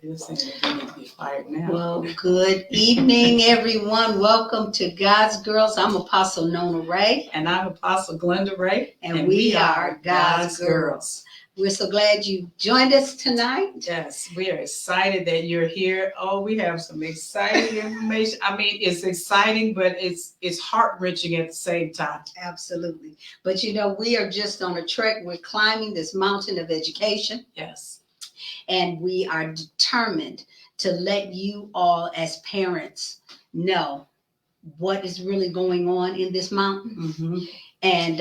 This and they need to be fired now. Well, good evening, everyone. Welcome to God's Girls. I'm Apostle Nona Ray. And I'm Apostle Glenda Ray. And we are God's Girls. We're so glad you joined us tonight. Yes, we are excited that you're here. Oh, we have some exciting information. I mean, it's exciting, but it's heart-wrenching at the same time. Absolutely. But you know, we are just on a trek. We're climbing this mountain of education. Yes. And we are determined to let you all as parents know what is really going on in this mountain. Mm-hmm. And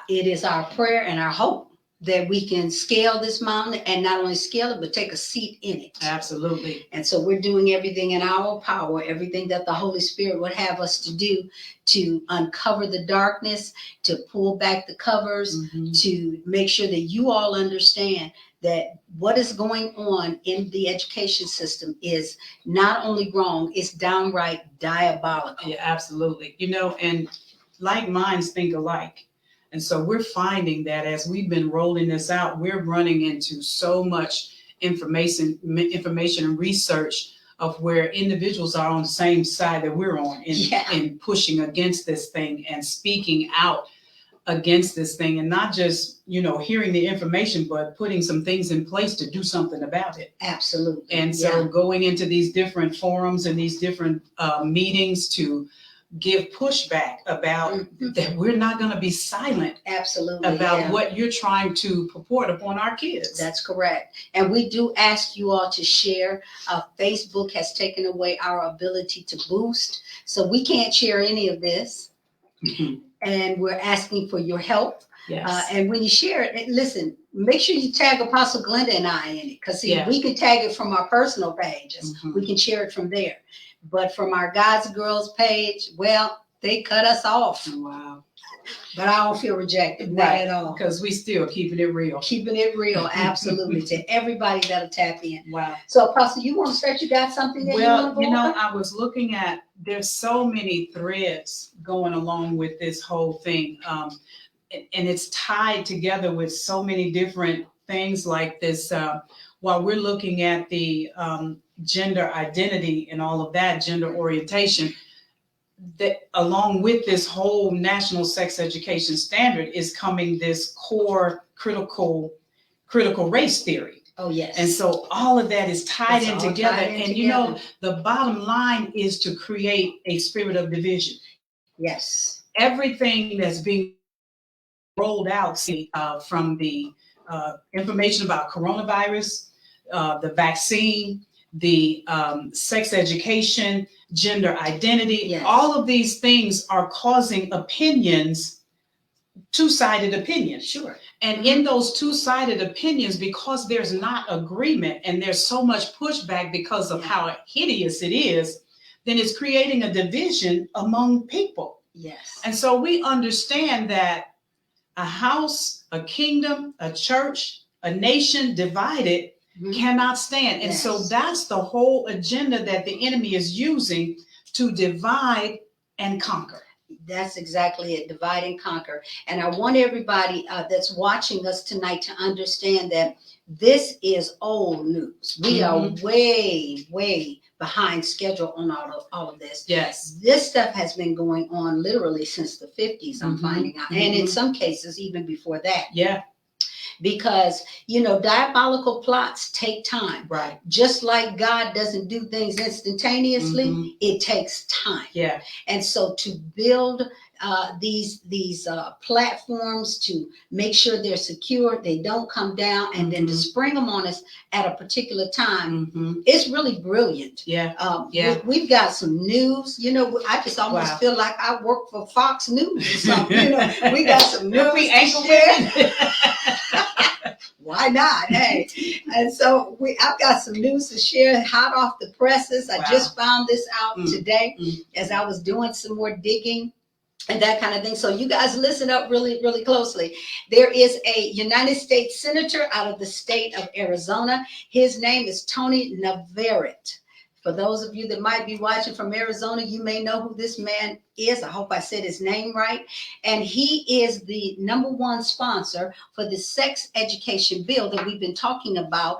it is our prayer and our hope that we can scale this mountain, and not only scale it, but take a seat in it. Absolutely. And so we're doing everything in our power, everything that the Holy Spirit would have us to do to uncover the darkness, to pull back the covers, Mm-hmm. to make sure that you all understand that what is going on in the education system is not only wrong, it's downright diabolical. Yeah, absolutely. You know, and like minds think alike. And so we're finding that as we've been rolling this out, we're running into so much information and research of where individuals are on the same side that we're on in pushing against this thing and speaking out against this thing, and not just, you know, hearing the information, but putting some things in place to do something about it. Absolutely. And so going into these different forums and these different meetings to give pushback about that we're not going to be silent about what you're trying to purport upon our kids. That's correct. And we do ask you all to share. Facebook has taken away our ability to boost, so we can't share any of this. And we're asking for your help. Yes. And when you share it, listen, make sure you tag Apostle Glenda and I in it, because we can tag it from our personal pages. We can share it from there. But from our God's Girls page, well, they cut us off. Wow. But I don't feel rejected, not at all. Because we still keeping it real. Keeping it real, absolutely, to everybody that'll tap in. Wow. So, Apostle, you want to start? You got something that you want to go over? I was looking at, there's so many threads going along with this whole thing. And it's tied together with so many different things like this. While we're looking at the gender identity and all of that, gender orientation, that along with this whole national sex education standard is coming this core critical race theory. Oh, yes. And so all of that is tied in together. You know, the bottom line is to create a spirit of division. Yes. Everything that's being rolled out from the information about coronavirus, the vaccine, the sex education, gender identity, all of these things are causing opinions, two-sided opinions. Sure. And in those two-sided opinions, because there's not agreement and there's so much pushback because of how hideous it is, then it's creating a division among people. Yes. And so we understand that a house, a kingdom, a church, a nation divided cannot stand. And so that's the whole agenda that the enemy is using to divide and conquer. That's exactly it, divide and conquer. And I want everybody that's watching us tonight to understand that this is old news. We are way behind schedule on all of this. Yes. This stuff has been going on literally since the 50s, I'm finding out. And in some cases, even before that. Yeah. Because, you know, diabolical plots take time. Right. Just like God doesn't do things instantaneously, it takes time. Yeah. And so to build these platforms, to make sure they're secure, they don't come down, and then to spring them on us at a particular time, it's really brilliant. Yeah. We've got some news. You know, I just almost feel like I work for Fox News or something. You know, we got some news to share. Why not? Hey, and so I've got some news to share, hot off the presses. I just found this out today as I was doing some more digging and that kind of thing. So you guys listen up really, really closely. There is a United States Senator out of the state of Arizona. His name is Tony Navarrete. For those of you that might be watching from Arizona, you may know who this man is. I hope I said his name right. And he is the #1 sponsor for the sex education bill that we've been talking about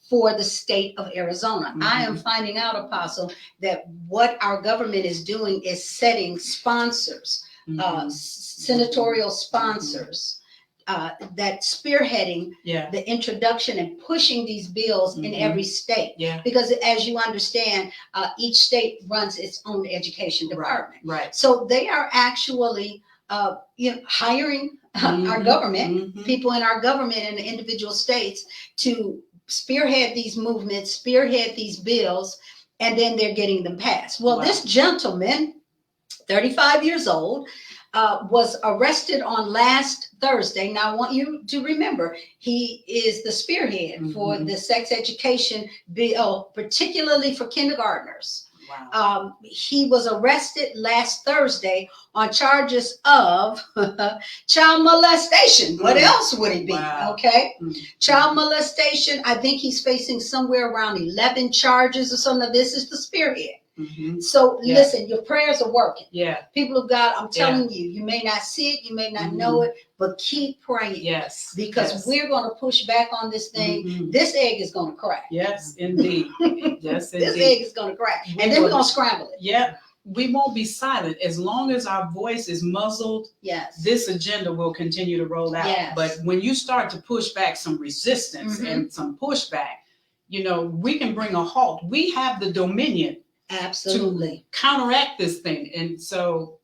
for the state of Arizona. Mm-hmm. I am finding out, Apostle, that what our government is doing is setting sponsors, senatorial sponsors, that spearheading the introduction and pushing these bills in every state. Yeah. Because as you understand, each state runs its own education department. Right. So they are actually hiring our government, people in our government in the individual states to spearhead these movements, spearhead these bills, and then they're getting them passed. Well, this gentleman, 35 years old, was arrested on last Thursday. Now, I want you to remember, he is the spearhead for the sex education bill, particularly for kindergartners. Wow. He was arrested last Thursday on charges of child molestation. What else would he be? Wow. Okay. Child molestation. I think he's facing somewhere around 11 charges or something. This is the spearhead. So listen, your prayers are working. Yeah. People of God, I'm telling you, you may not see it, you may not know it, but keep praying. Yes. Because we're going to push back on this thing. This egg is going to crack. Yes, indeed. Yes, indeed. This egg is going to crack. And then we're going to scramble it. Yeah. We won't be silent. As long as our voice is muzzled, this agenda will continue to roll out. Yes. But when you start to push back some resistance and some pushback, we can bring a halt. We have the dominion. Absolutely. To counteract this thing. And so,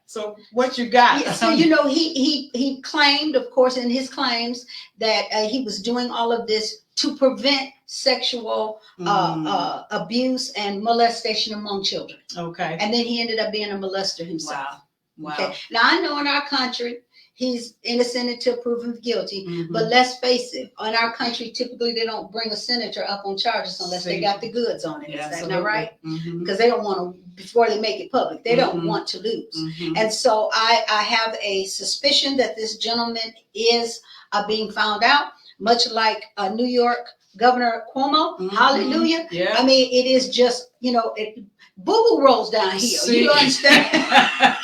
so what you got? So, he claimed, of course, in his claims that he was doing all of this to prevent sexual abuse and molestation among children. Okay. And then he ended up being a molester himself. Wow. Okay. Now, I know in our country, he's innocent until proven guilty. But let's face it, in our country, typically they don't bring a senator up on charges unless they got the goods on it. Is that not right? Because they don't want to, before they make it public, they don't want to lose. And so I have a suspicion that this gentleman is being found out, much like New York Governor Cuomo. Hallelujah. Yeah. I mean, it is just, boo-boo rolls downhill. You understand?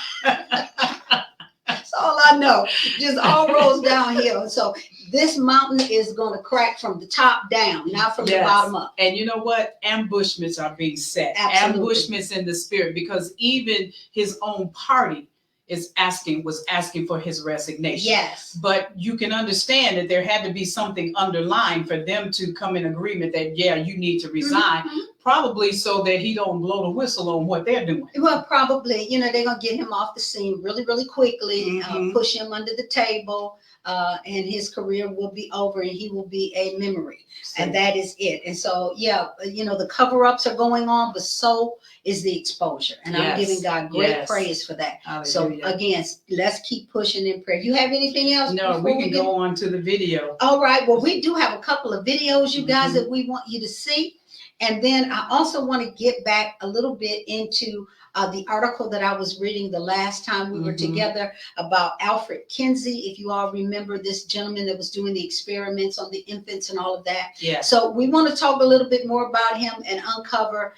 All I know, just all rolls downhill. So this mountain is going to crack from the top down, not from the bottom up. And you know what? Ambushments are being set. Absolutely. Ambushments in the spirit, because even his own party was asking for his resignation. Yes. But you can understand that there had to be something underlying for them to come in agreement that, you need to resign. Probably so that he don't blow the whistle on what they're doing. Well, probably, they're going to get him off the scene really, really quickly, push him under the table, and his career will be over and he will be a memory. And that is it. And so, the cover-ups are going on, but so is the exposure. And I'm giving God great praise for that. Hallelujah. So again, let's keep pushing in prayer. You have anything else? No, we can go on to the video. All right. Well, we do have a couple of videos, you guys, that we want you to see. And then I also want to get back a little bit into the article that I was reading the last time we were together about Alfred Kinsey. If you all remember this gentleman that was doing the experiments on the infants and all of that. Yeah. So we want to talk a little bit more about him and uncover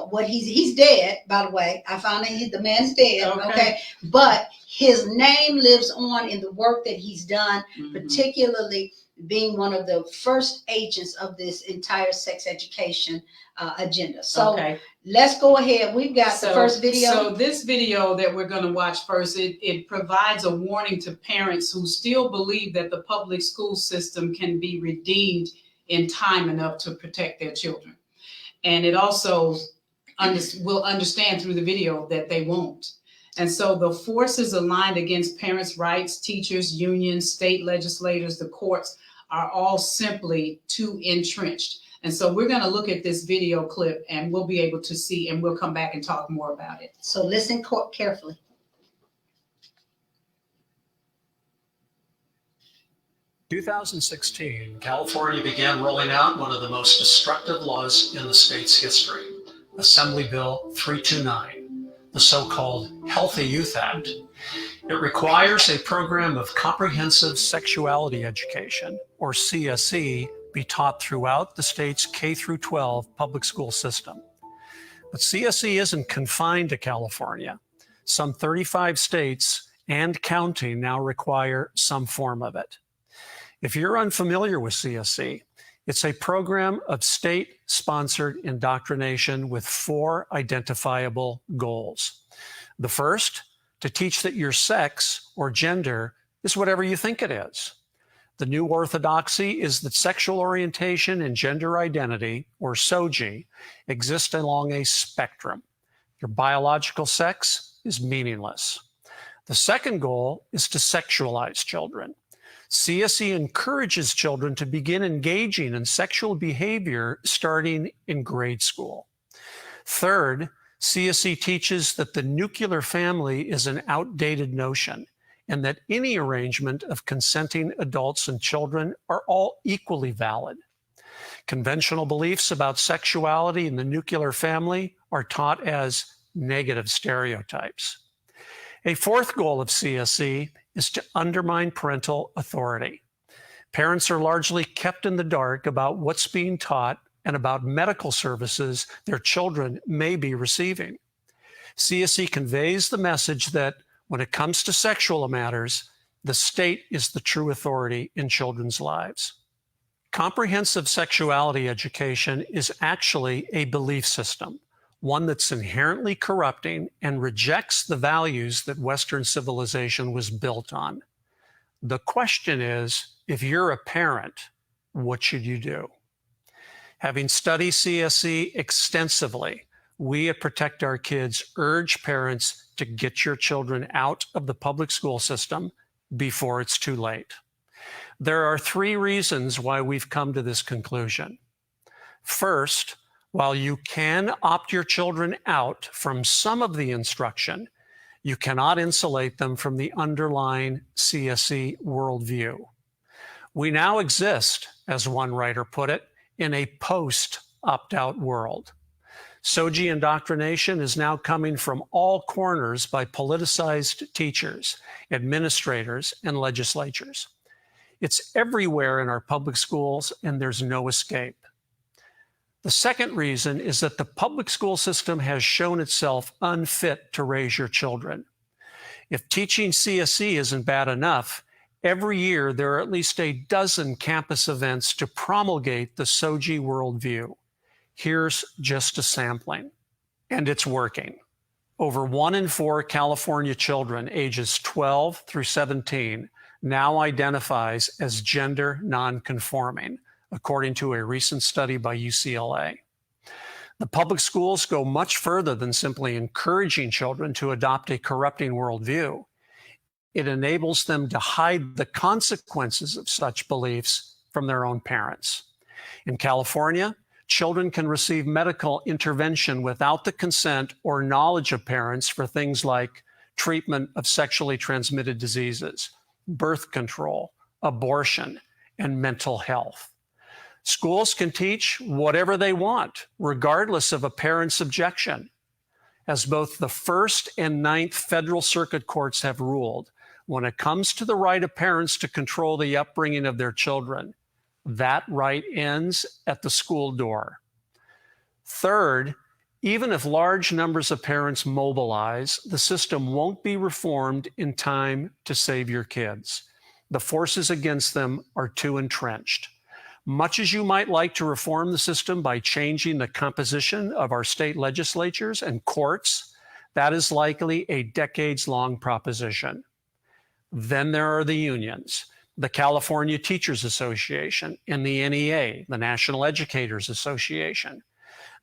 what he's dead, by the way. I found out the man's dead. Okay. But his name lives on in the work that he's done, particularly being one of the first agents of this entire sex education agenda. So let's go ahead. We've got the first video. So this video that we're going to watch first, it provides a warning to parents who still believe that the public school system can be redeemed in time enough to protect their children. And it also will understand through the video that they won't. And so the forces aligned against parents' rights, teachers, unions, state legislators, the courts, are all simply too entrenched. And so we're going to look at this video clip and we'll be able to see, and we'll come back and talk more about it. So listen carefully. 2016, California began rolling out one of the most destructive laws in the state's history, Assembly Bill 329, the so-called Healthy Youth Act. It requires a program of comprehensive sexuality education, or CSE, be taught throughout the state's K-12 public school system. But CSE isn't confined to California. Some 35 states and counting now require some form of it. If you're unfamiliar with CSE, It's a program of state-sponsored indoctrination with 4 identifiable goals. The first, to teach that your sex or gender is whatever you think it is. The new orthodoxy is that sexual orientation and gender identity, or SOGI, exist along a spectrum. Your biological sex is meaningless. The second goal is to sexualize children. CSE encourages children to begin engaging in sexual behavior starting in grade school. Third, CSE teaches that the nuclear family is an outdated notion and that any arrangement of consenting adults and children are all equally valid. Conventional beliefs about sexuality in the nuclear family are taught as negative stereotypes. A fourth goal of CSE is to undermine parental authority. Parents are largely kept in the dark about what's being taught and about medical services their children may be receiving. CSE conveys the message that when it comes to sexual matters, the state is the true authority in children's lives. Comprehensive sexuality education is actually a belief system, one that's inherently corrupting and rejects the values that Western civilization was built on. The question is, if you're a parent, what should you do? Having studied CSE extensively, we at Protect Our Kids urge parents to get your children out of the public school system before it's too late. There are 3 reasons why we've come to this conclusion. First, while you can opt your children out from some of the instruction, you cannot insulate them from the underlying CSE worldview. We now exist, as one writer put it, in a post-opt-out world. SOGI indoctrination is now coming from all corners by politicized teachers, administrators, and legislatures. It's everywhere in our public schools, and there's no escape. The second reason is that the public school system has shown itself unfit to raise your children. If teaching CSE isn't bad enough, every year there are at least a dozen campus events to promulgate the SOGI worldview. Here's just a sampling, and it's working. Over 1 in 4 California children ages 12 through 17 now identifies as gender nonconforming, according to a recent study by UCLA. The public schools go much further than simply encouraging children to adopt a corrupting worldview. It enables them to hide the consequences of such beliefs from their own parents. In California, children can receive medical intervention without the consent or knowledge of parents for things like treatment of sexually transmitted diseases, birth control, abortion, and mental health. Schools can teach whatever they want, regardless of a parent's objection. As both the First and Ninth Federal Circuit Courts have ruled, when it comes to the right of parents to control the upbringing of their children, that right ends at the school door. Third, even if large numbers of parents mobilize, the system won't be reformed in time to save your kids. The forces against them are too entrenched. Much as you might like to reform the system by changing the composition of our state legislatures and courts, that is likely a decades-long proposition. Then there are the unions, the California Teachers Association, and the NEA, the National Educators Association.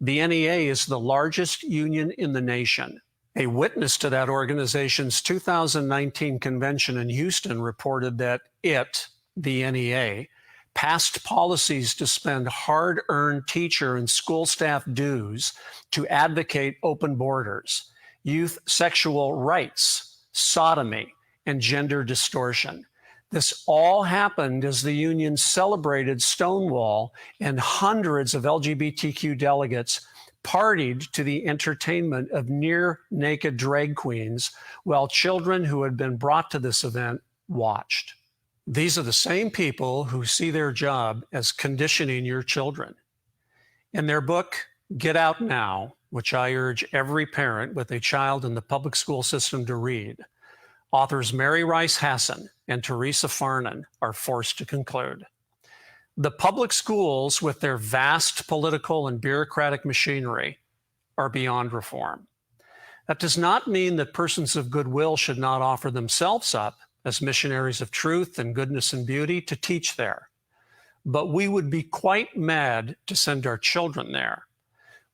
The NEA is the largest union in the nation. A witness to that organization's 2019 convention in Houston reported that it, the NEA, passed policies to spend hard-earned teacher and school staff dues to advocate open borders, youth sexual rights, sodomy, and gender distortion. This all happened as the union celebrated Stonewall and hundreds of LGBTQ delegates partied to the entertainment of near-naked drag queens while children who had been brought to this event watched. These are the same people who see their job as conditioning your children. In their book, Get Out Now, which I urge every parent with a child in the public school system to read, authors Mary Rice Hasson and Teresa Farnan are forced to conclude. The public schools, with their vast political and bureaucratic machinery, are beyond reform. That does not mean that persons of goodwill should not offer themselves up as missionaries of truth and goodness and beauty to teach there. But we would be quite mad to send our children there.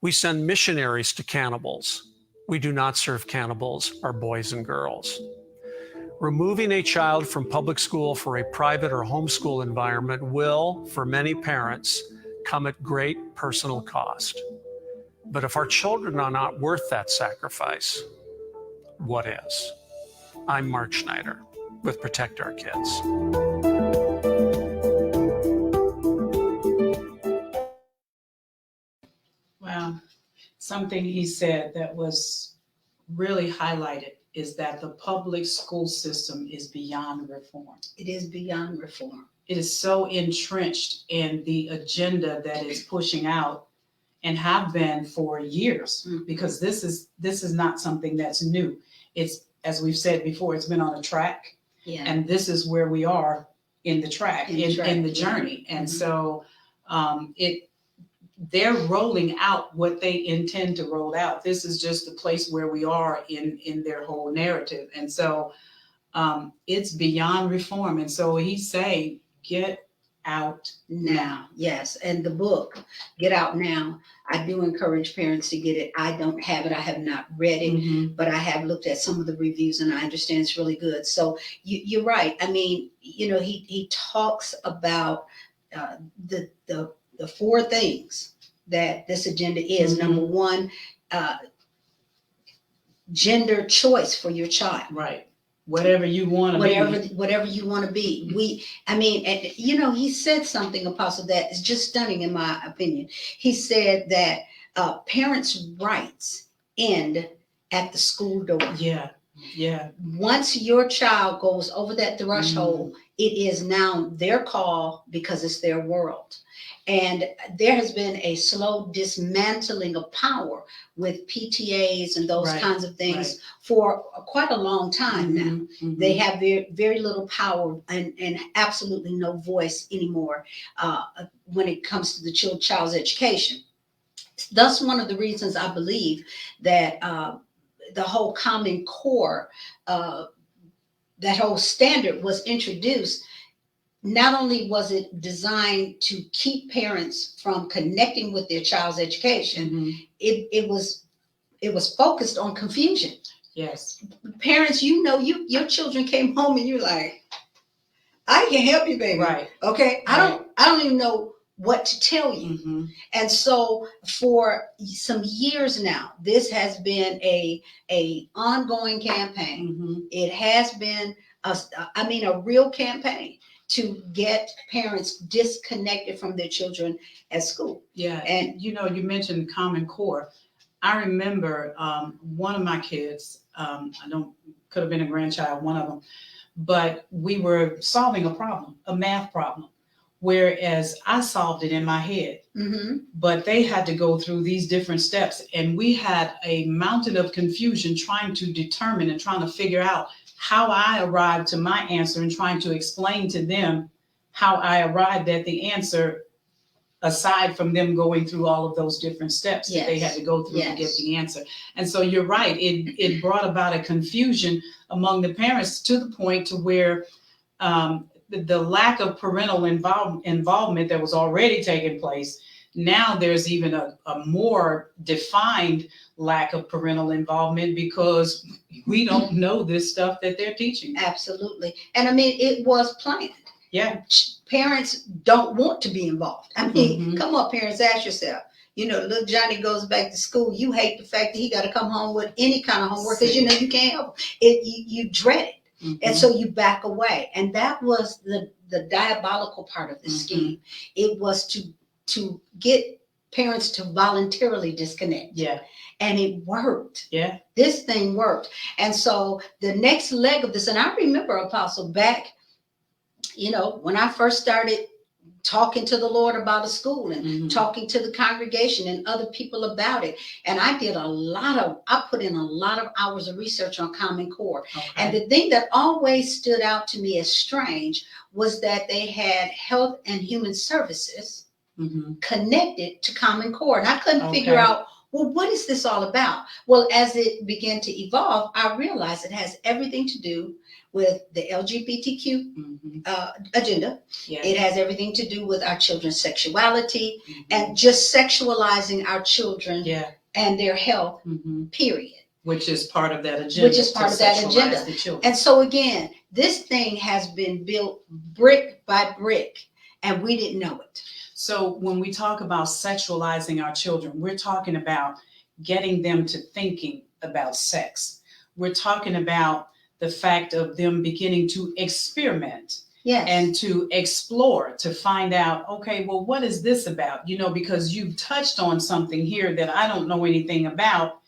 We send missionaries to cannibals. We do not serve cannibals, our boys and girls. Removing a child from public school for a private or homeschool environment will, for many parents, come at great personal cost. But if our children are not worth that sacrifice, what is? I'm Mark Schneider with Protect Our Kids. Wow. Something he said that was really highlighted is that the public school system is beyond reform. It is beyond reform. It is so entrenched in the agenda that it's pushing out and have been for years, because this is not something that's new. It's, as we've said before, it's been on a track, and this is where we are in the track, in the journey. And so they're rolling out what they intend to roll out. This is just the place where we are in their whole narrative. And so it's beyond reform. And so he's saying, get out now. Yes. And the book, Get Out Now, I do encourage parents to get it. I don't have it. I have not read it, but I have looked at some of the reviews and I understand it's really good. So you're right. I mean, you know, he talks about the four things that this agenda is. Number one, gender choice for your child. Right. Whatever you want to be. Whatever you want to be. And, you know, he said something, Apostle, that is just stunning in my opinion. He said that parents' rights end at the school door. Yeah. Once your child goes over that threshold, it is now their call because it's their world. And there has been a slow dismantling of power with PTAs and those kinds of things for quite a long time now. They have very, very little power and absolutely no voice anymore when it comes to the child's education. That's one of the reasons I believe that the whole Common Core, that whole standard was introduced. Not only was it designed to keep parents from connecting with their child's education, it was focused on confusion. Yes. Parents, you know, your children came home and you're like, I can help you, baby. Right. Okay. I don't even know what to tell you. And so for some years now, this has been a ongoing campaign. It has been a real campaign to get parents disconnected from their children at school. Yeah, and you know, you mentioned Common Core. I remember one of my kids, could have been a grandchild, one of them, but we were solving a problem, a math problem, whereas I solved it in my head. But they had to go through these different steps, and we had a mountain of confusion trying to determine and trying to figure out how I arrived to my answer and trying to explain to them how I arrived at the answer, aside from them going through all of those different steps that they had to go through to get the answer. And so you're right, it brought about a confusion among the parents to the point to where the lack of parental involvement that was already taking place, now there's even a more defined lack of parental involvement because we don't know this stuff that they're teaching. Absolutely. And I mean, it was planned. Yeah. Parents don't want to be involved. I mean, come on, parents, ask yourself. You know, little Johnny goes back to school. You hate the fact that he got to come home with any kind of homework because you know you can't help it. You dread it. And so you back away. And that was the diabolical part of the scheme. It was to get parents to voluntarily disconnect. Yeah. And it worked. Yeah. This thing worked. And so the next leg of this, and I remember, Apostle, back, you know, when I first started talking to the Lord about a school and Mhm. talking to the congregation and other people about it. And I put in a lot of hours of research on Common Core. Okay. And the thing that always stood out to me as strange was that they had Health and Human Services Mhm. connected to Common Core. And I couldn't Okay. figure out, well, what is this all about? Well, as it began to evolve, I realized it has everything to do with the LGBTQ Mhm. agenda. Yeah. It has everything to do with our children's sexuality Mhm. and just sexualizing our children Yeah. and their health, Mhm. period. Which is part of that agenda. Which is part to of that sexualize agenda. The children. And so again, this thing has been built brick by brick, and we didn't know it. So when we talk about sexualizing our children, we're talking about getting them to thinking about sex. We're talking about the fact of them beginning to experiment Yes. and to explore, to find out, okay, well, what is this about? Because you've touched on something here that I don't know anything about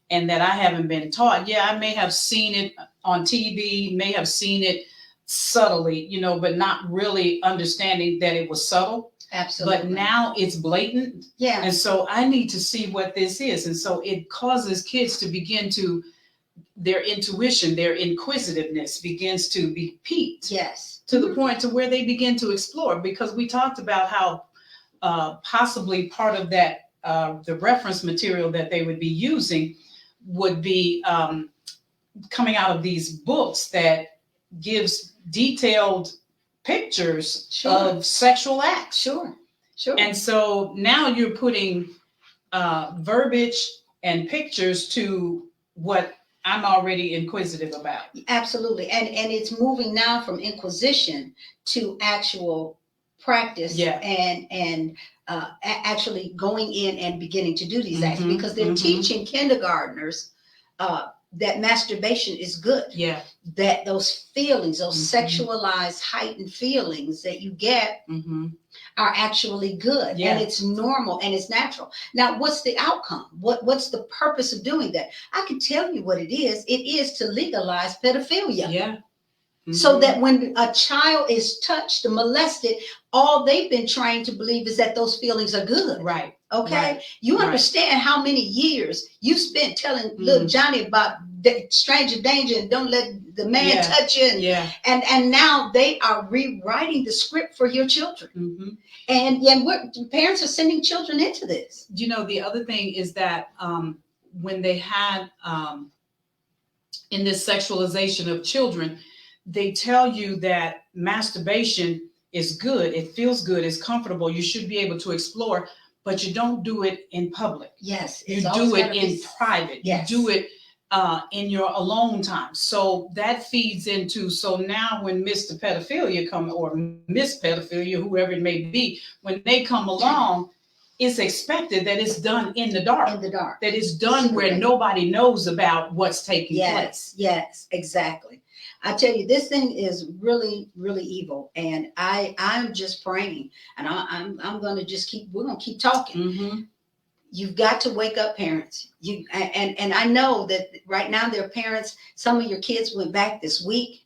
and that I haven't been taught. Yeah, I may have seen it on TV, may have seen it subtly, but not really understanding that it was subtle. Absolutely. But now it's blatant. Yeah. And so I need to see what this is. And so it causes kids to begin to, their intuition, their inquisitiveness begins to be piqued. Yes. To the point to where they begin to explore, because we talked about how possibly part of that, the reference material that they would be using would be coming out of these books that gives detailed pictures Sure. of sexual acts. Sure. And so now you're putting verbiage and pictures to what I'm already inquisitive about. Absolutely. And it's moving now from inquisition to actual practice. Yeah. And actually going in and beginning to do these acts, Mhm, because they're mhm. teaching kindergartners that masturbation is good. Yeah. That those feelings, those Mhm. sexualized, heightened feelings that you get Mm-hmm. are actually good. Yeah. And it's normal and it's natural. Now, what's the outcome? What's the purpose of doing that? I can tell you what it is. It is to legalize pedophilia. Yeah. Mm-hmm. So that when a child is touched or molested, all they've been trained to believe is that those feelings are good. Right. Okay. Right. You Right. understand how many years you spent telling Mm. little Johnny about stranger danger and don't let the man Yeah. touch you. Yeah. And now they are rewriting the script for your children. Mm-hmm. And parents are sending children into this. The other thing is that when they had in this sexualization of children, they tell you that masturbation is good, it feels good, it's comfortable, you should be able to explore, but you don't do it in public. Yes. You do it in private. Yes. You do it in your alone time. So that feeds into, so now when Mr. Pedophilia come, or Miss Pedophilia, whoever it may be, when they come along, it's expected that it's done in the dark. In the dark. That it's done where nobody knows about what's taking place. Yes, exactly. I tell you, this thing is really, really evil, and I'm just praying, and I'm going to just we're going to keep talking. Mm-hmm. You've got to wake up, parents. And I know that right now there are parents. Some of your kids went back this week.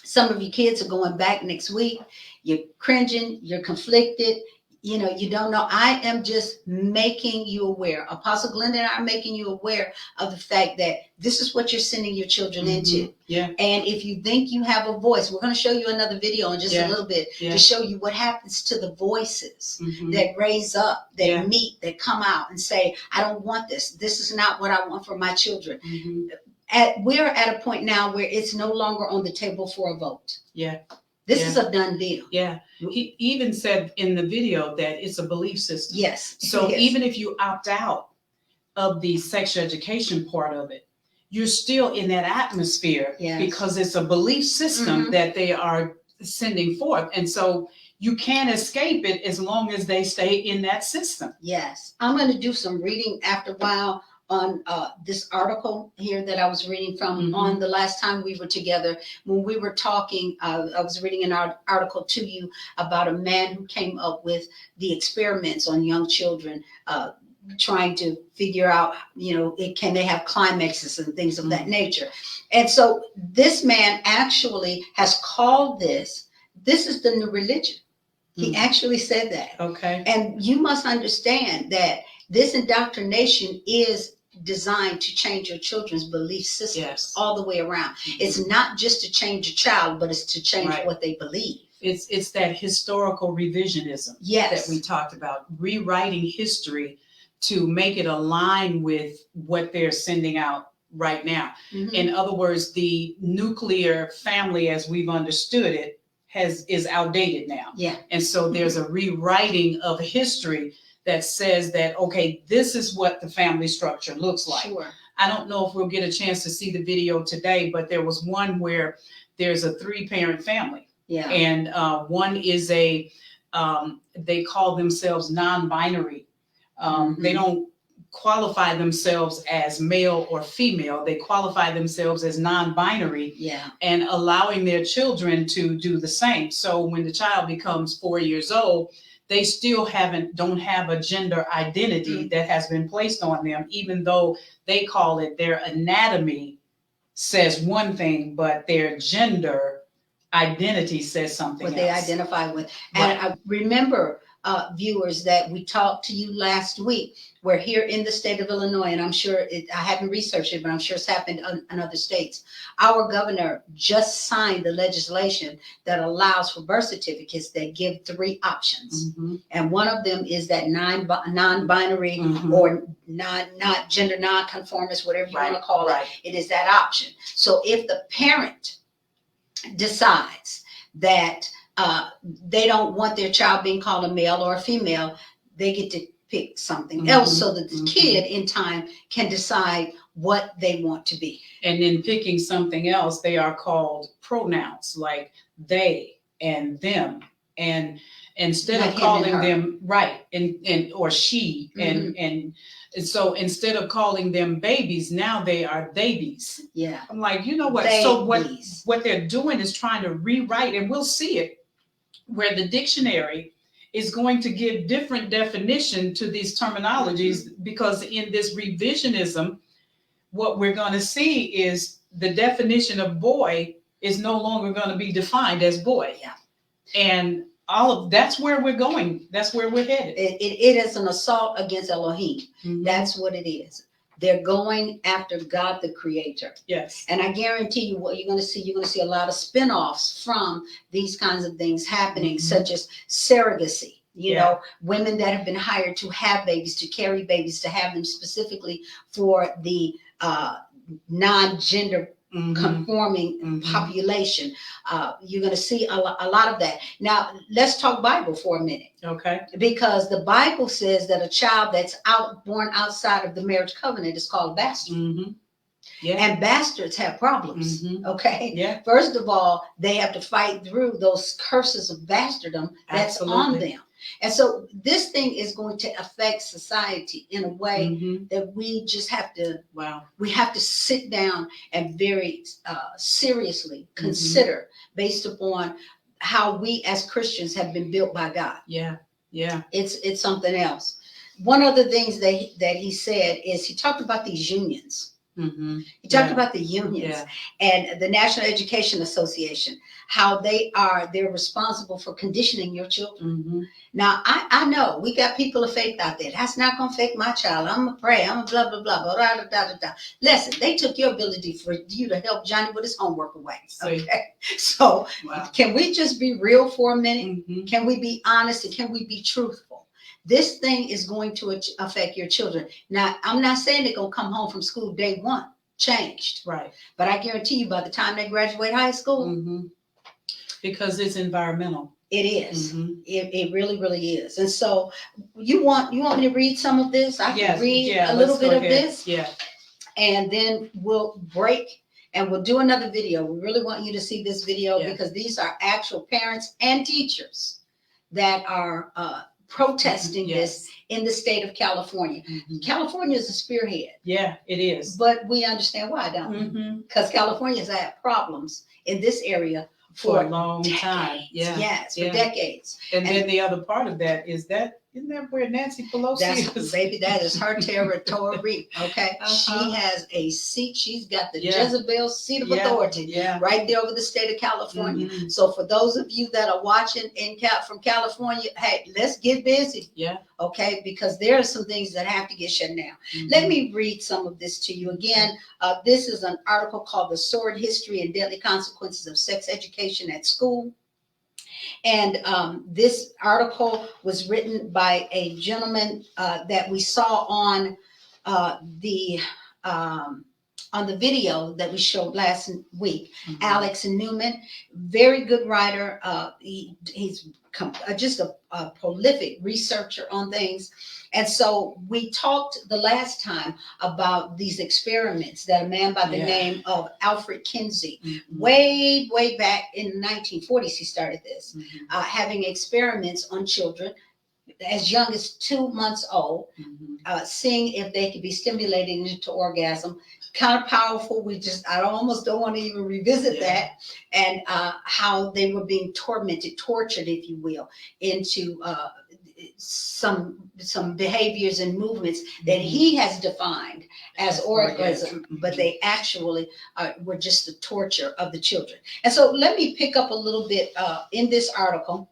Some of your kids are going back next week. You're cringing. You're conflicted. You don't know. I am just making you aware. Apostle Glenda and I are making you aware of the fact that this is what you're sending your children Mm-hmm. into. Yeah. And if you think you have a voice, we're going to show you another video in just Yeah. a little bit Yeah. to show you what happens to the voices Mm-hmm. that raise up, that Yeah. meet, that come out and say, I don't want this. This is not what I want for my children. Mm-hmm. We're at a point now where it's no longer on the table for a vote. Yeah. This Yeah. is a done deal. Yeah. He even said in the video that it's a belief system. Yes. So Yes. even if you opt out of the sex education part of it, you're still in that atmosphere. Yes. Because it's a belief system Mhm. that they are sending forth. And so you can't escape it as long as they stay in that system. Yes. I'm going to do some reading after a while on this article here that I was reading from Mhm. on the last time we were together. When we were talking, I was reading an article to you about a man who came up with the experiments on young children, trying to figure out, can they have climaxes and things of that nature. And so this man actually has called this is the new religion. He actually said that. Okay. And you must understand that this indoctrination is designed to change your children's belief systems Yes. all the way around. It's not just to change a child, but it's to change Right. what they believe. It's that historical revisionism Yes. that we talked about, rewriting history to make it align with what they're sending out right now. Mhm. In other words, the nuclear family as we've understood it is outdated now. Yeah. And so there's a rewriting of history that says that, okay, this is what the family structure looks like. Sure. I don't know if we'll get a chance to see the video today, but there was one where there's a 3-parent family. Yeah. And one is they call themselves non-binary. They don't qualify themselves as male or female. They qualify themselves as non-binary, Yeah. and allowing their children to do the same. So when the child becomes 4 years old, they still don't have a gender identity that has been placed on them, even though they call it their anatomy says one thing, but their gender identity says something What else. they identify with. And I remember, viewers, that we talked to you last week. We're here in the state of Illinois, and I'm sure I haven't researched it, but I'm sure it's happened in other states. Our governor just signed the legislation that allows for birth certificates that give 3 options. Mhm. And one of them is that non-binary Mhm. or not gender non-conformist, whatever you want to call it. Right. It is that option. So if the parent decides that they don't want their child being called a male or a female, they get to pick something else so that the kid in time can decide what they want to be. And in picking something else, they are called pronouns like they and them. And instead Not of him calling and her. them right and or she and so instead of calling them babies, now they are babies. Yeah. I'm like, you know what? Babies. So what they're doing is trying to rewrite, and we'll see it where the dictionary is going to give different definition to these terminologies, because in this revisionism, what we're going to see is the definition of boy is no longer going to be defined as boy. Yeah. And that's where we're going. That's where we're headed. It is an assault against Elohim. Mhm. That's what it is. They're going after God, the creator. Yes. And I guarantee you what you're going to see a lot of spin-offs from these kinds of things happening, such as surrogacy. You know, women that have been hired to have babies, to carry babies, to have them specifically for the non-gender conforming population. You're going to see a lot of that. Now, let's talk Bible for a minute. Okay. Because the Bible says that a child that's born outside of the marriage covenant is called a bastard. Mm-hmm. Yeah. And bastards have problems. Mhm. Okay. Yeah. First of all, they have to fight through those curses of bastardom that's on Absolutely. them. And so this thing is going to affect society in a way Mhm. that we just have to, Wow. we have to sit down and very seriously consider based upon how we as Christians have been built by God. Yeah. Yeah. It's something else. One of the things that he said is he talked about these unions. Mm-hmm. He talked Yeah. about the unions Yeah. and the National Education Association, how they're responsible for conditioning your children. Mm-hmm. Now, I know we got people of faith out there. That's not going to affect my child. I'm going to pray. I'm going to blah, blah, blah, blah, blah, blah, blah, blah. Listen, they took your ability for you to help Johnny with his homework away. Okay. So Wow. can we just be real for a minute? Mm-hmm. Can we be honest and can we be truthful? This thing is going to affect your children. Now, I'm not saying they're going to come home from school day one changed, Right. but I guarantee you by the time they graduate high school, Mm-hmm. Because it's environmental. it is. Mm-hmm. It really, really is. And so you want me to read some of this? I can Yes. read Yeah, a little let's bit go of ahead. this Yeah. and then we'll break and we'll do another video. We really want you to see this video because these are actual parents and teachers that are protesting this in the state of California. Mm-hmm. California is a spearhead, Yeah, it is. but we understand why, don't we? Mm-hmm. Because California's had problems in this area For for a long time. decades. Yeah. Yes, for Yeah. decades. And then the other part of that is that Isn't that where Nancy Pelosi That's is? baby, that is her territory. Okay. Uh-huh. She has a seat. She's got the Yeah. Jezebel seat of Yeah. authority Yeah. right there over the state of California. Mhm. So for those of you that are watching from California, hey, let's get busy. Yeah. Okay, because there are some things that have to get shut down. Mhm. Let me read some of this to you again. This is an article called "The Sordid History and Deadly Consequences of Sex Education at School." And this article was written by a gentleman that we saw the on the video that we showed last week, Mhm. Alex Newman, very good writer. He's just a prolific researcher on things. And so we talked the last time about these experiments that a man by the name of Alfred Kinsey, Mhm. way back in the 1940s, he started this, Mhm. having experiments on children as young as 2 months old, Mhm. seeing if they could be stimulated into orgasm. Kind of powerful. I almost don't want to even revisit that. And how they were being tortured, if you will, into some behaviors and movements that he has defined as orgasm, but they actually were just the torture of the children. And so let me pick up a little bit in this article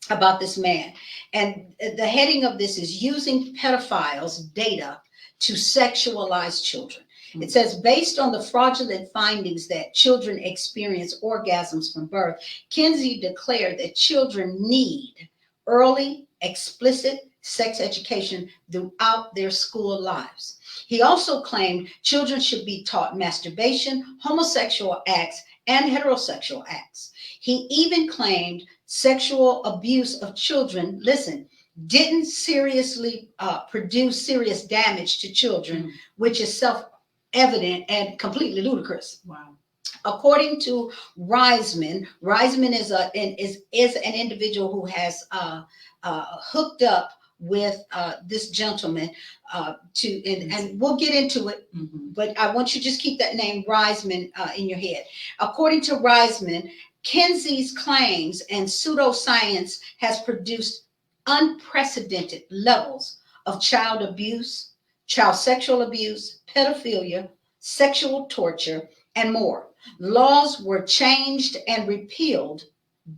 about this man. And the heading of this is "Using Pedophiles' Data to Sexualize Children." It says, based on the fraudulent findings that children experience orgasms from birth, Kinsey declared that children need early, explicit sex education throughout their school lives. He also claimed children should be taught masturbation, homosexual acts, and heterosexual acts. He even claimed sexual abuse of children, didn't seriously produce serious damage to children, which is self-evident and completely ludicrous. Wow. According to Reisman is an individual who has hooked up with this gentleman and we'll get into it, but I want you to just keep that name Reisman in your head. According to Reisman, Kinsey's claims and pseudoscience has produced unprecedented levels of child abuse, child sexual abuse, pedophilia, sexual torture, and more. Laws were changed and repealed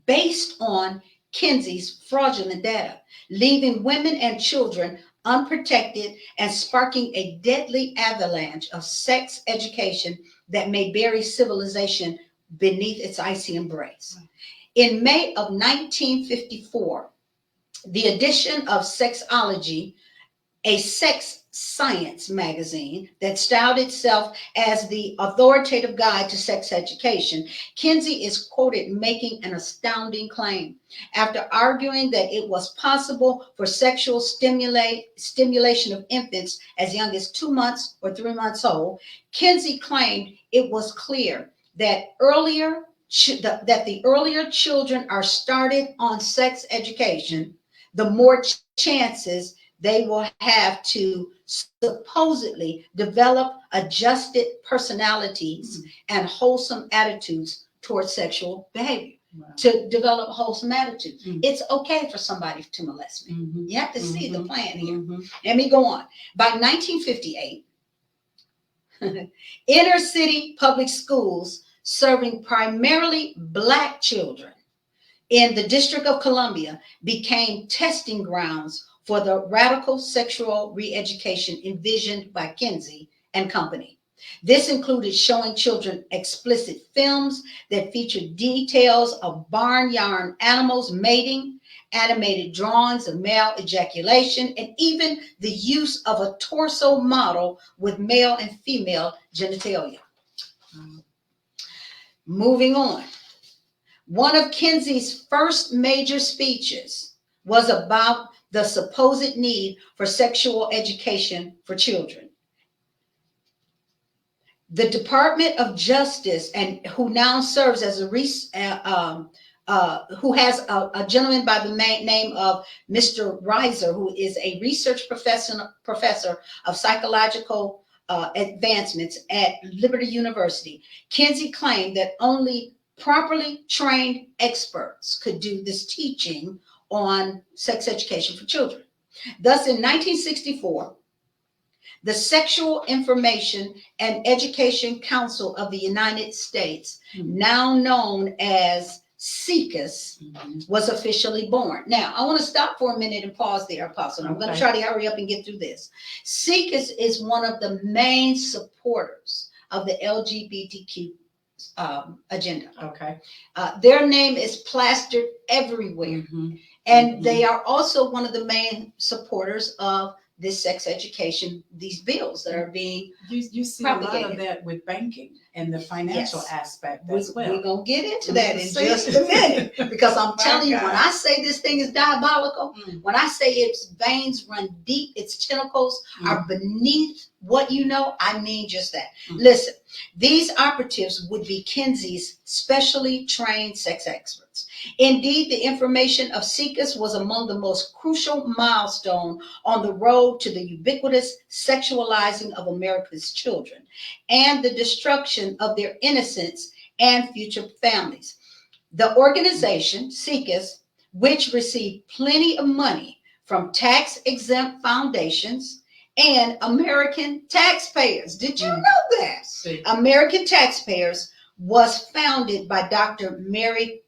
based on Kinsey's fraudulent data, leaving women and children unprotected and sparking a deadly avalanche of sex education that may bury civilization beneath its icy embrace. In May of 1954, the edition of Sexology, a sex science magazine that styled itself as the authoritative guide to sex education, Kinsey is quoted making an astounding claim. After arguing that it was possible for sexual stimulation of infants as young as 2 months or 3 months old, Kinsey claimed it was clear that the earlier children are started on sex education, the more chances they will have to supposedly develop adjusted personalities and wholesome attitudes towards sexual behavior. Wow. To develop wholesome attitudes. It's okay for somebody to molest me. You have to see the plan here. Let me go on. By 1958, inner city public schools serving primarily Black children in the District of Columbia became testing grounds for the radical sexual re-education envisioned by Kinsey and company. This included showing children explicit films that featured details of barnyard animals mating, animated drawings of male ejaculation, and even the use of a torso model with male and female genitalia. Moving on. One of Kinsey's first major speeches was about the supposed need for sexual education for children. The Department of Justice, and who now serves as who has a gentleman by the name of Mr. Reiser, who is a research professor of psychological advancements at Liberty University. Kinsey claimed that only properly trained experts could do this teaching on sex education for children. Thus, in 1964, the Sexual Information and Education Council of the United States, now known as SIECUS, was officially born. Now, I want to stop for a minute and pause there, Apostle. I'm going to try to hurry up and get through this. SIECUS is one of the main supporters of the LGBTQ agenda. Okay. Their name is plastered everywhere. And they are also one of the main supporters of this sex education, these bills that are being you see propagated. a lot of that with banking and the financial aspect as well. We're going to get into that in just a minute, because I'm telling you, when I say this thing is diabolical, when I say its veins run deep, its tentacles are beneath what you know, I mean just that. Listen, these operatives would be Kinsey's specially trained sex experts. Indeed, the information of SIECUS was among the most crucial milestone on the road to the ubiquitous sexualizing of America's children and the destruction of their innocence and future families. The organization, SIECUS, which received plenty of money from tax-exempt foundations and American taxpayers. Did you know that? American taxpayers was founded by Dr. Mary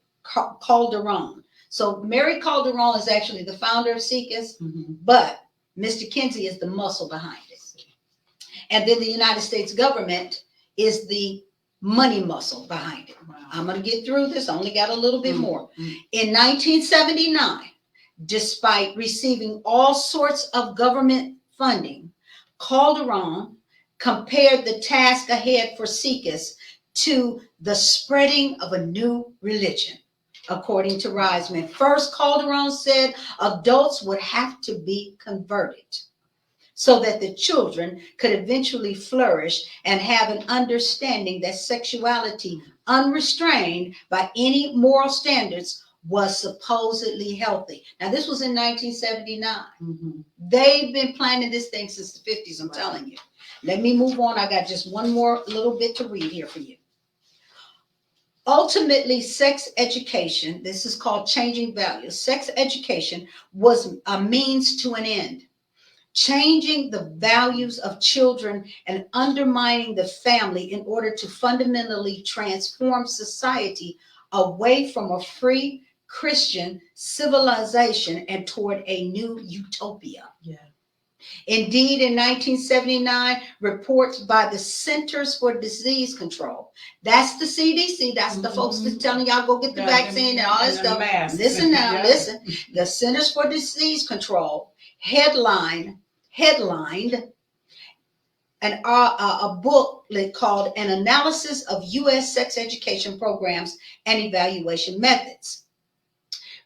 Calderon. So Mary Calderon is actually the founder of SIECUS, but Mr. Kinsey is the muscle behind it. And then the United States government is the money muscle behind it. Wow. I'm going to get through this. I only got a little bit more. In 1979, despite receiving all sorts of government funding, Calderon compared the task ahead for SIECUS to the spreading of a new religion. According to Reisman, first Calderon said adults would have to be converted so that the children could eventually flourish and have an understanding that sexuality, unrestrained by any moral standards, was supposedly healthy. Now, this was in 1979. They've been planning this thing since the 50s, I'm telling you. Let me move on. I got just one more little bit to read here for you. Ultimately, sex education, this is called changing values. Sex education was a means to an end, changing the values of children and undermining the family in order to fundamentally transform society away from a free Christian civilization and toward a new utopia. Indeed, in 1979, reports by the Centers for Disease Control, that's the CDC, that's the folks that's telling y'all go get the vaccine and all that stuff. Listen now, listen. The Centers for Disease Control headlined a booklet called An Analysis of U.S. Sex Education Programs and Evaluation Methods.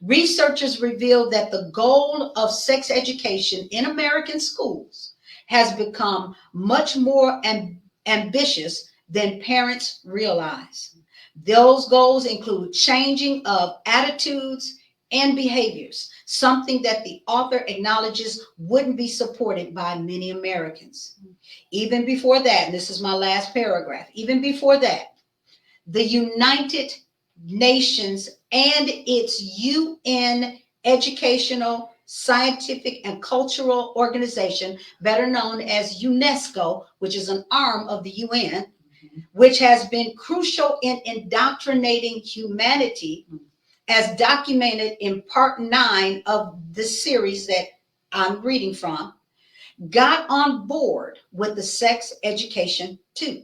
Researchers revealed that the goal of sex education in American schools has become much more ambitious than parents realize. Those goals include changing of attitudes and behaviors, something that the author acknowledges wouldn't be supported by many Americans. Even before that, and this is my last paragraph, even before that, the United Nations and its UN Educational, Scientific, and Cultural Organization, better known as UNESCO, which is an arm of the UN, which has been crucial in indoctrinating humanity, as documented in part 9 of the series that I'm reading from, got on board with the sex education too.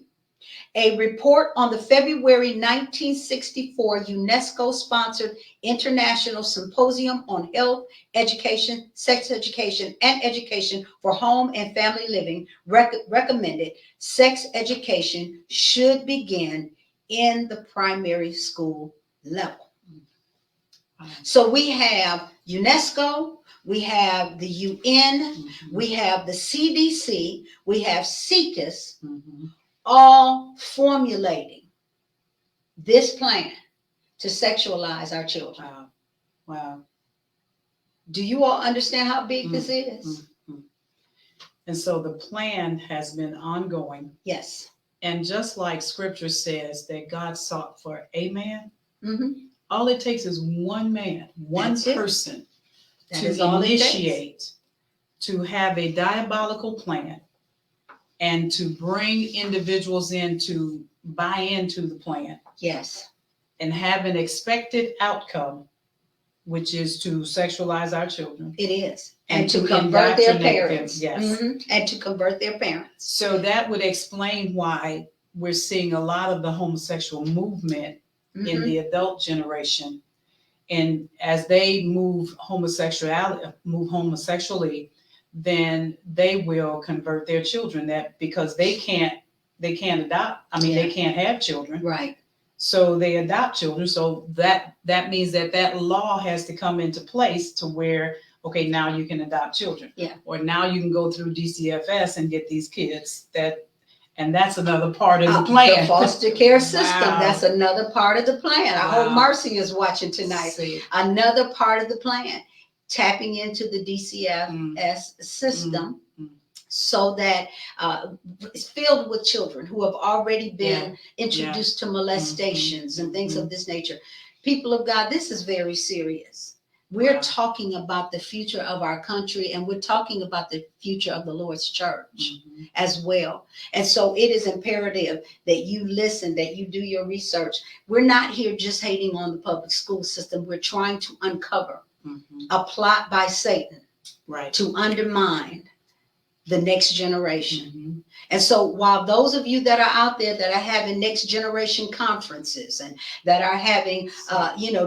A report on the February 1964 UNESCO-sponsored International Symposium on Health, Education, Sex Education, and Education for Home and Family Living recommended sex education should begin in the primary school level. So we have UNESCO, we have the UN, we have the CDC, we have SIECUS, all formulating this plan to sexualize our children. Wow. Do you all understand how big this is? And so the plan has been ongoing. Yes. And just like scripture says that God sought for a man, all it takes is one man, one person to initiate to have a diabolical plan and to bring individuals in to buy into the plan Yes, and have an expected outcome, which is to sexualize our children. it is. And And to to convert their indoctrinate them, parents. yes. And to convert their parents. So that would explain why we're seeing a lot of the homosexual movement in Mhm. the adult generation. And as they move homosexually, then they will convert their children, that because they can't adopt. I mean, Yeah. they can't have children. Right. So they adopt children. So that means that law has to come into place to where, okay, now you can adopt children. Yeah. Or now you can go through DCFS and get these kids and that's another part of the plan. The foster care system, Wow. that's another part of the plan. I hope Wow. Marcy is watching tonight. See. Another part of the plan, tapping into the DCFS system Mm. so that it's filled with children who have already been introduced to molestations and things of this nature. People of God, this is very serious. We're Wow. talking about the future of our country, and we're talking about the future of the Lord's church as well. And so it is imperative that you listen, that you do your research. We're not here just hating on the public school system. We're trying to uncover a plot by Satan Right. to undermine the next generation. And so while those of you that are out there that are having next generation conferences and that are having,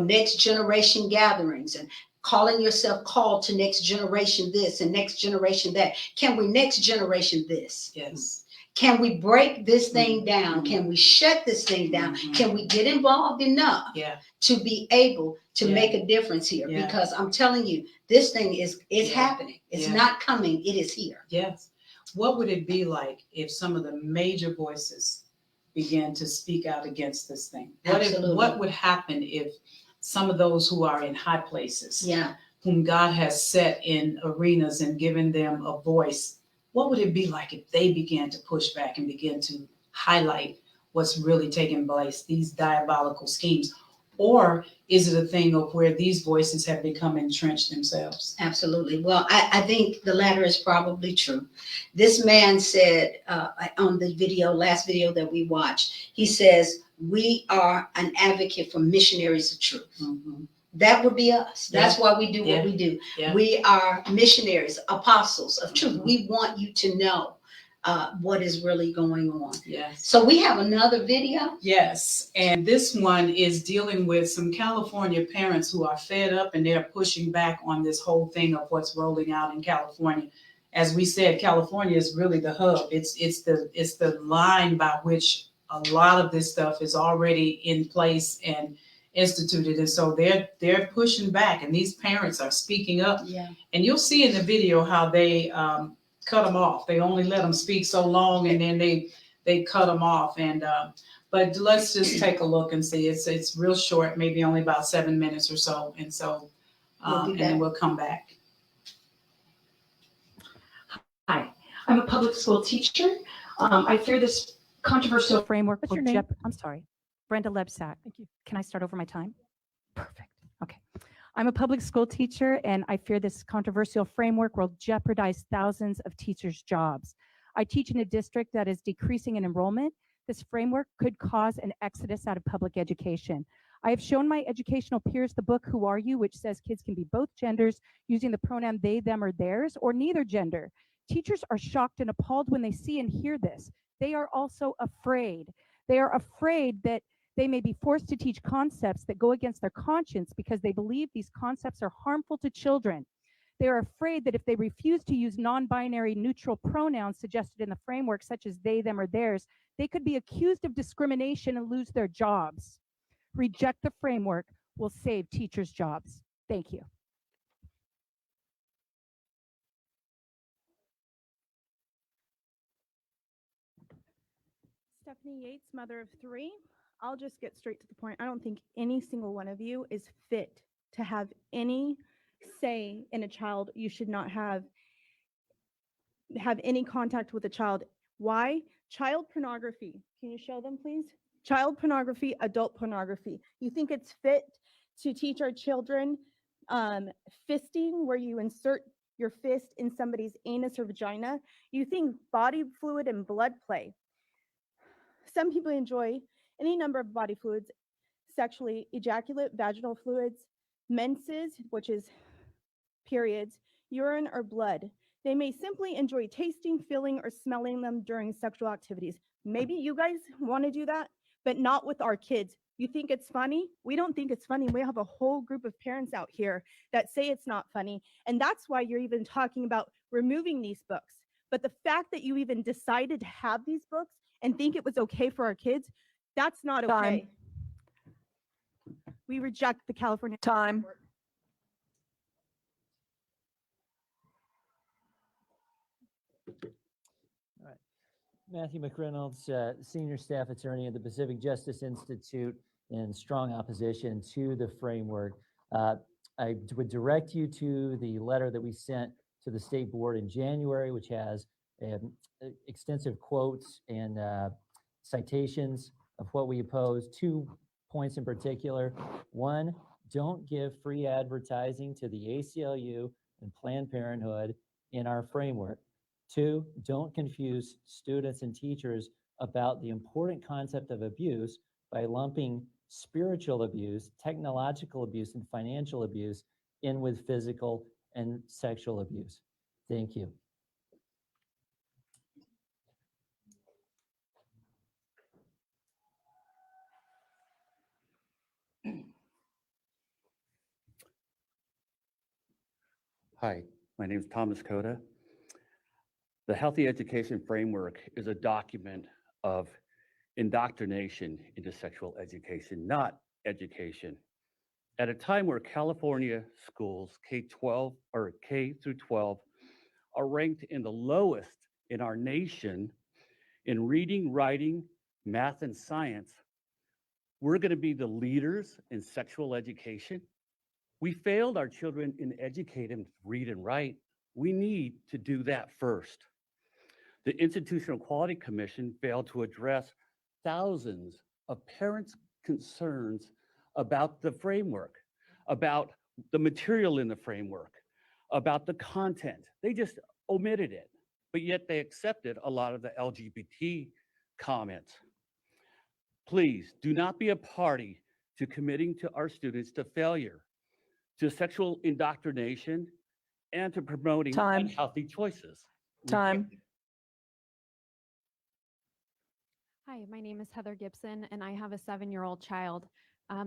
next generation gatherings and calling yourself called to next generation this and next generation that, can we next generation this? Yes. Can we break this thing down? Can we shut this thing down? Can we get involved enough to be able to make a difference here? Yeah. Because I'm telling you, this thing is happening. It's not coming. It is here. Yes. What would it be like if some of the major voices began to speak out against this thing? What would happen if some of those who are in high places, whom God has set in arenas and given them a voice, what would it be like if they began to push back and begin to highlight what's really taking place, these diabolical schemes? Or is it a thing of where these voices have become entrenched themselves? Absolutely. Well, I think the latter is probably true. This man said on the last video that we watched, he says, we are an advocate for missionaries of truth. That would be us. That's why we do what we do. We are missionaries, apostles of truth. We want you to know what is really going on. Yes. So we have another video. Yes. And this one is dealing with some California parents who are fed up and they're pushing back on this whole thing of what's rolling out in California. As we said, California is really the hub. It's the line by which a lot of this stuff is already in place and instituted. And so they're pushing back, and these parents are speaking up. Yeah. And you'll see in the video how they cut them off. They only let them speak so long, and then they cut them off. And but let's just take a look and see. It's real short, maybe only about 7 minutes or so. And so and then we'll come back. Hi, I'm a public school teacher. I fear this controversial framework. What's your name? I'm sorry, Brenda Lebsack. Thank you. Can I start over my time? Perfect. Okay. I'm a public school teacher, and I fear this controversial framework will jeopardize thousands of teachers' jobs. I teach in a district that is decreasing in enrollment. This framework could cause an exodus out of public education. I have shown my educational peers the book, Who Are You?, which says kids can be both genders using the pronoun they, them, or theirs, or neither gender. Teachers are shocked and appalled when they see and hear this. They are also afraid. They are afraid that they may be forced to teach concepts that go against their conscience because they believe these concepts are harmful to children. They are afraid that if they refuse to use non-binary neutral pronouns suggested in the framework, such as they, them, or theirs, they could be accused of discrimination and lose their jobs. Reject the framework will save teachers' jobs. Thank you. Stephanie Yates, mother of 3. I'll just get straight to the point. I don't think any single one of you is fit to have any say in a child. You should not have any contact with a child. Why? Child pornography. Can you show them, please? Child pornography, adult pornography. You think it's fit to teach our children fisting, where you insert your fist in somebody's anus or vagina, you think body fluid and blood play. Some people enjoy any number of body fluids sexually: ejaculate, vaginal fluids, menses, which is periods, urine, or blood. They may simply enjoy tasting, feeling, or smelling them during sexual activities. Maybe you guys want to do that, but not with our kids. You think it's funny? We don't think it's funny. We have a whole group of parents out here that say it's not funny. And that's why you're even talking about removing these books. But the fact that you even decided to have these books and think it was okay for our kids, that's not okay. Time. We reject the California Time. Matthew McReynolds, Senior Staff Attorney at the Pacific Justice Institute, in strong opposition to the framework. I would direct you to the letter that we sent to the State Board in January, which has extensive quotes and citations of what we oppose. 2 points in particular. 1, don't give free advertising to the ACLU and Planned Parenthood in our framework. 2, don't confuse students and teachers about the important concept of abuse by lumping spiritual abuse, technological abuse, and financial abuse in with physical and sexual abuse. Thank you. Hi, my name is Thomas Coda. The Healthy Education Framework is a document of indoctrination into sexual education, not education. At a time where California schools, K-12 or K through 12, are ranked in the lowest in our nation in reading, writing, math, and science, we're going to be the leaders in sexual education. We failed our children in educating them to read and write. We need to do that first. The Institutional Quality Commission failed to address thousands of parents' concerns about the framework, about the material in the framework, about the content. They just omitted it, but yet they accepted a lot of the LGBT comments. Please do not be a party to committing to our students to failure, to sexual indoctrination, and to promoting Time. unhealthy choices. Time. Hi, my name is Heather Gibson, and I have a 7-year-old child.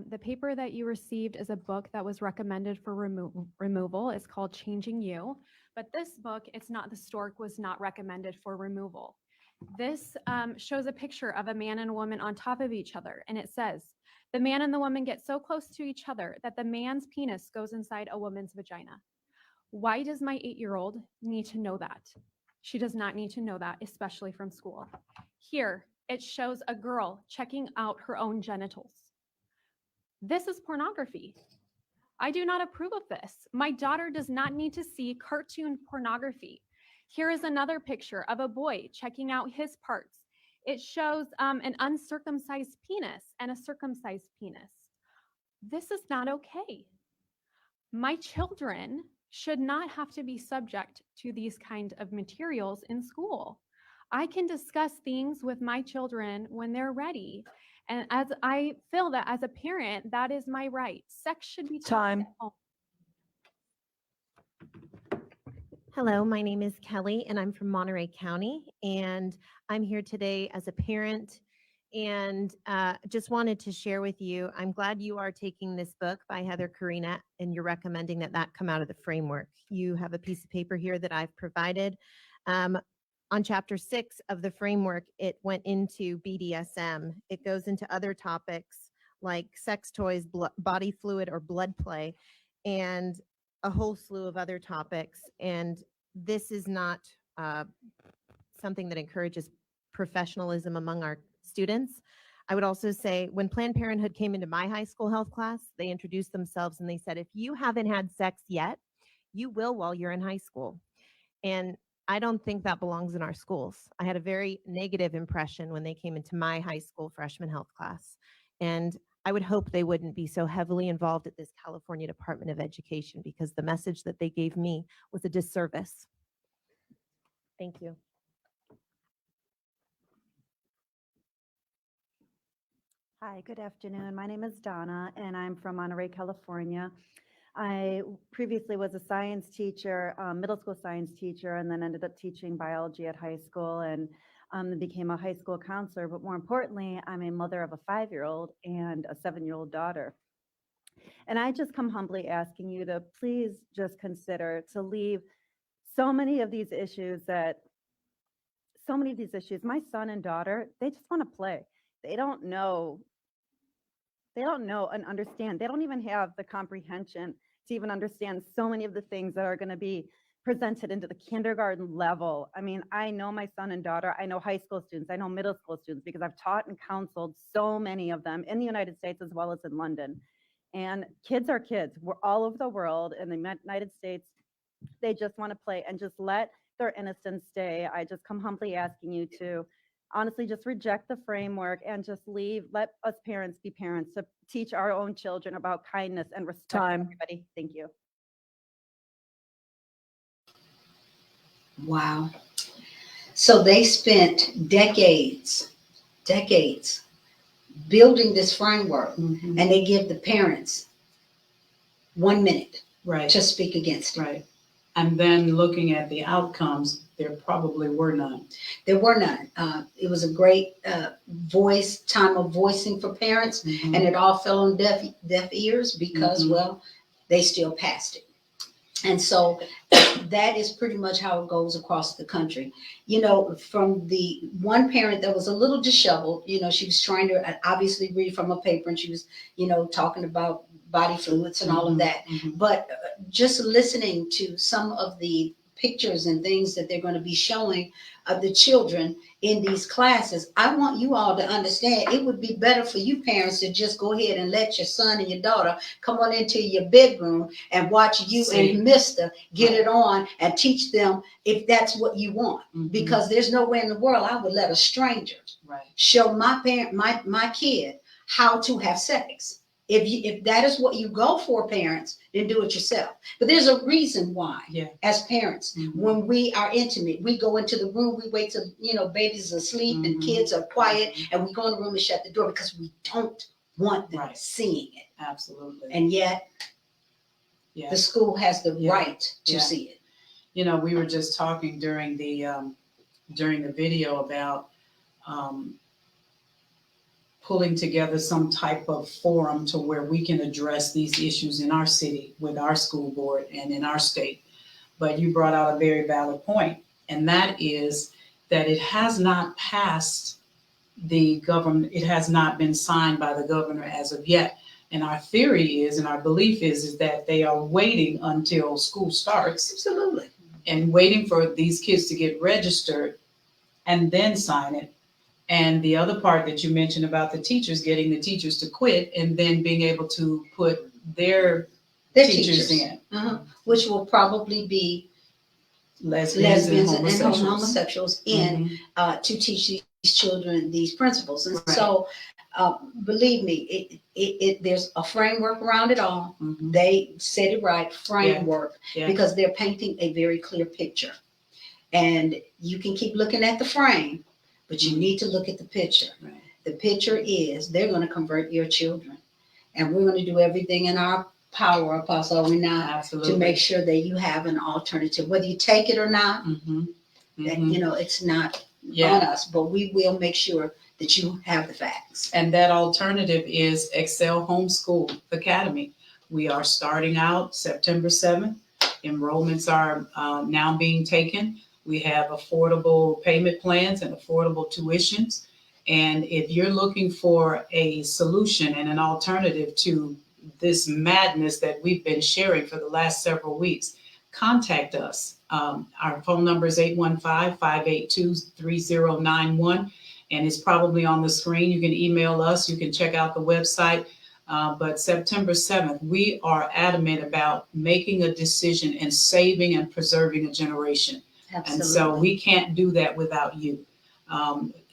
The paper that you received is a book that was recommended for removal. It's called Changing You, but this book, the stork was not recommended for removal. This shows a picture of a man and a woman on top of each other, and it says, the man and the woman get so close to each other that the man's penis goes inside a woman's vagina. Why does my 8-year-old need to know that? She does not need to know that, especially from school. Here, it shows a girl checking out her own genitals. This is pornography. I do not approve of this. My daughter does not need to see cartoon pornography. Here is another picture of a boy checking out his parts. It shows an uncircumcised penis and a circumcised penis. This is not okay. My children should not have to be subject to these kind of materials in school. I can discuss things with my children when they're ready. And as I feel that as a parent, that is my right. Sex should be taught Time. at home. Hello, my name is Kelly and I'm from Monterey County, and I'm here today as a parent and just wanted to share with you, I'm glad you are taking this book by Heather Karina and you're recommending that that come out of the framework. You have a piece of paper here that I've provided. On chapter 6 of the framework, it went into BDSM. It goes into other topics like sex toys, body fluid or blood play, and a whole slew of other topics. And this is not something that encourages professionalism among our students. I would also say when Planned Parenthood came into my high school health class, they introduced themselves and they said, if you haven't had sex yet, you will while you're in high school. And I don't think that belongs in our schools. I had a very negative impression when they came into my high school freshman health class. And I would hope they wouldn't be so heavily involved at this California Department of Education, because the message that they gave me was a disservice. Thank you. Hi, good afternoon. My name is Donna, and I'm from Monterey, California. I previously was a science teacher, middle school science teacher, and then ended up teaching biology at high school, and then became a high school counselor. But more importantly, I'm a mother of a 5-year-old and a 7-year-old daughter. And I just come humbly asking you to please just consider to leave so many of these issues my son and daughter, they just want to play. They don't know and understand. They don't even have the comprehension to even understand so many of the things that are going to be presented into the kindergarten level. I mean, I know my son and daughter, I know high school students, I know middle school students, because I've taught and counseled so many of them in the United States as well as in London. And kids are kids. We're all over the world. In the United States, they just want to play and just let their innocence stay. I just come humbly asking you to honestly just reject the framework and just let us parents be parents, to teach our own children about kindness and respect for everybody. Thank you. Wow. So they spent decades building this framework, and they give the parents 1 minute to speak against it. Right. And then looking at the outcomes, there probably were none. There were none. It was a great time of voicing for parents, and it all fell on deaf ears because, well, they still passed it. And so that is pretty much how it goes across the country. You know, from the one parent that was a little disheveled, you know, she was trying to obviously read from a paper, and she was, you know, talking about body fluids and all of that. But just listening to some of the pictures and things that they're going to be showing of the children in these classes, I want you all to understand it would be better for you parents to just go ahead and let your son and your daughter come on into your bedroom and watch you and Mr. get it on and teach them if that's what you want. Because there's no way in the world I would let a stranger show my parent, my kid, how to have sex. If that is what you go for, parents, then do it yourself. But there's a reason why, as parents, when we are intimate, we go into the room, we wait till, you know, babies are asleep and kids are quiet, and we go in the room and shut the door because we don't want them seeing it. Absolutely. And yet, the school has the right to see it. You know, we were just talking during the video about pulling together some type of forum to where we can address these issues in our city with our school board and in our state. But you brought out a very valid point, and that is that it has not passed the government. It has not been signed by the governor as of yet. And our theory is, and our belief is that they are waiting until school starts. Absolutely. And waiting for these kids to get registered and then sign it. And the other part that you mentioned about the teachers, getting the teachers to quit and then being able to put their teachers in. Which will probably be lesbians and homosexuals in to teach these children these principles. And so, believe me, there's a framework around it all. They said it right, framework, because they're painting a very clear picture. And you can keep looking at the frame, but you need to look at the picture. The picture is they're going to convert your children. And we're going to do everything in our power, Apostle, are we not, to make sure that you have an alternative. Whether you take it or not, that, you know, it's not on us, but we will make sure that you have the facts. And that alternative is Excel Homeschool Academy. We are starting out September 7th. Enrollments are now being taken. We have affordable payment plans and affordable tuitions. And if you're looking for a solution and an alternative to this madness that we've been sharing for the last several weeks, contact us. Our phone number is 815-582-3091, and it's probably on the screen. You can email us. You can check out the website. But September 7th, we are adamant about making a decision and saving and preserving a generation. Absolutely. And so we can't do that without you.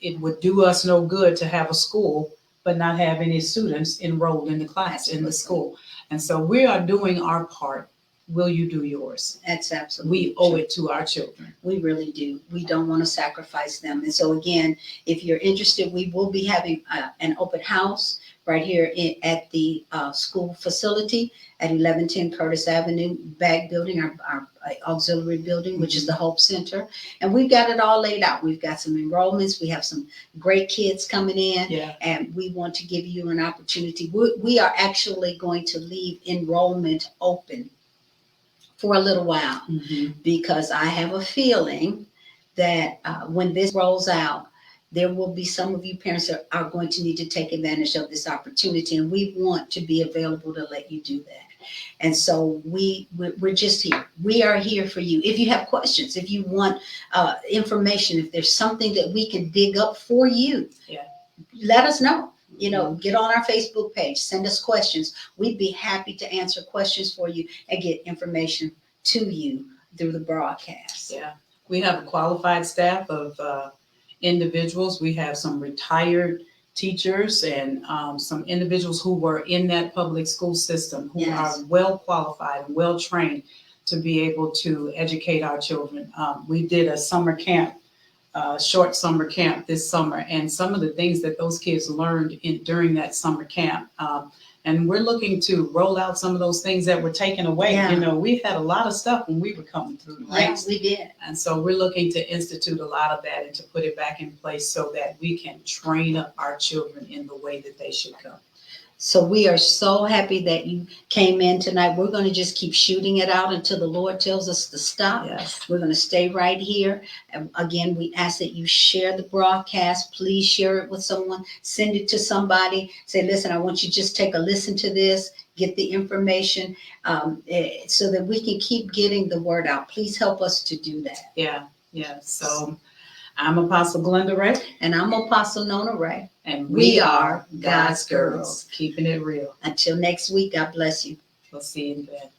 It would do us no good to have a school, but not have any students enrolled in the class, in the school. And so we are doing our part. Will you do yours? That's absolutely. We owe it to our children. We really do. We don't want to sacrifice them. And so again, if you're interested, we will be having an open house right here at the school facility at 1110 Curtis Avenue, back building, our auxiliary building, which is the Hope Center. And we've got it all laid out. We've got some enrollments. We have some great kids coming in. Yeah. And we want to give you an opportunity. We are actually going to leave enrollment open for a little while, because I have a feeling that when this rolls out, there will be some of you parents that are going to need to take advantage of this opportunity, and we want to be available to let you do that. And so we're just here. We are here for you. If you have questions, if you want information, if there's something that we can dig up for you, let us know. You know, get on our Facebook page, send us questions. We'd be happy to answer questions for you and get information to you through the broadcast. Yeah, we have a qualified staff of individuals. We have some retired teachers and some individuals who were in that public school system who are well qualified and well trained to be able to educate our children. We did a summer camp, short summer camp this summer, and some of the things that those kids learned during that summer camp. And we're looking to roll out some of those things that were taken away. Yeah. You know, we had a lot of stuff when we were coming through, right? Yes, we did. And so we're looking to institute a lot of that and to put it back in place so that we can train up our children in the way that they should go. So we are so happy that you came in tonight. We're going to just keep shooting it out until the Lord tells us to stop. Yes. We're going to stay right here. And again, we ask that you share the broadcast. Please share it with someone. Send it to somebody. Say, listen, I want you to just take a listen to this. Get the information so that we can keep getting the word out. Please help us to do that. Yeah. So I'm Apostle Glenda Ray. And I'm Apostle Nona Ray. And we are God's girls. Keeping it real. Until next week, God bless you. We'll see you in bed.